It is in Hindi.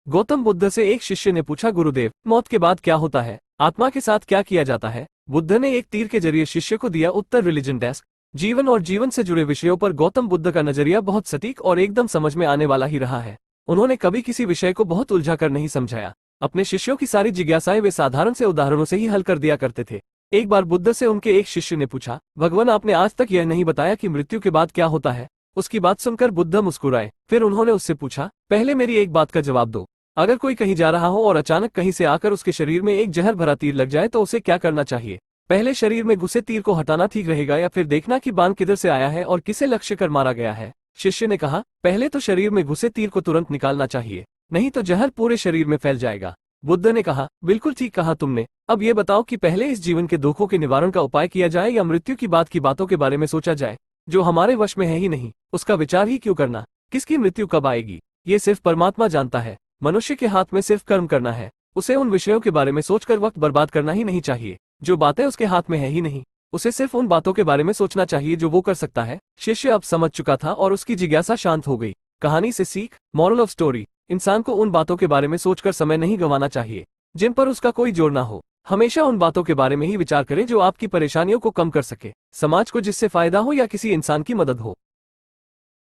गौतम बुद्ध से एक शिष्य ने पूछा, गुरुदेव, मौत के बाद क्या होता है? आत्मा के साथ क्या किया जाता है? बुद्ध ने एक तीर के जरिए शिष्य को दिया उत्तर, रिलीजन डेस्क। जीवन और जीवन से जुड़े विषयों पर गौतम बुद्ध का नजरिया बहुत सटीक और एकदम समझ में आने वाला ही रहा है। उन्होंने कभी किसी विषय को बहुत उलझा कर नहीं समझाया। अपने शिष्यों की सारी जिज्ञासाएं वे साधारण से उदाहरणों से ही हल कर दिया करते थे। एक बार बुद्ध से उनके एक शिष्य ने पूछा, भगवान, आपने आज तक यह नहीं बताया कि मृत्यु के बाद क्या होता है। उसकी बात सुनकर बुद्ध मुस्कुराए। फिर उन्होंने उससे पूछा, पहले मेरी एक बात का जवाब दो। अगर कोई कहीं जा रहा हो और अचानक कहीं से आकर उसके शरीर में एक जहर भरा तीर लग जाए तो उसे क्या करना चाहिए? पहले शरीर में घुसे तीर को हटाना ठीक रहेगा या फिर देखना कि बाण किधर से आया है और किसे लक्ष्य कर मारा गया है? शिष्य ने कहा, पहले तो शरीर में घुसे तीर को तुरंत निकालना चाहिए, नहीं तो जहर पूरे शरीर में फैल जाएगा। बुद्ध ने कहा, बिल्कुल ठीक कहा तुमने। अब ये बताओ कि पहले इस जीवन के दुखों के निवारण का उपाय किया जाए या मृत्यु की बात की बातों के बारे में सोचा जाए जो हमारे वश में है ही नहीं, उसका विचार ही क्यों करना? किसकी मृत्यु कब आएगी ये सिर्फ परमात्मा जानता है। मनुष्य के हाथ में सिर्फ कर्म करना है। उसे उन विषयों के बारे में सोचकर वक्त बर्बाद करना ही नहीं चाहिए जो बातें उसके हाथ में है ही नहीं। उसे सिर्फ उन बातों के बारे में सोचना चाहिए जो वो कर सकता है। शिष्य अब समझ चुका था और उसकी जिज्ञासा शांत हो गई। कहानी से सीख, मॉरल ऑफ स्टोरी, इंसान को उन बातों के बारे में सोचकर समय नहीं गंवाना चाहिए जिन पर उसका कोई जोर ना हो। हमेशा उन बातों के बारे में ही विचार करें जो आपकी परेशानियों को कम कर सके, समाज को जिससे फायदा हो या किसी इंसान की मदद हो।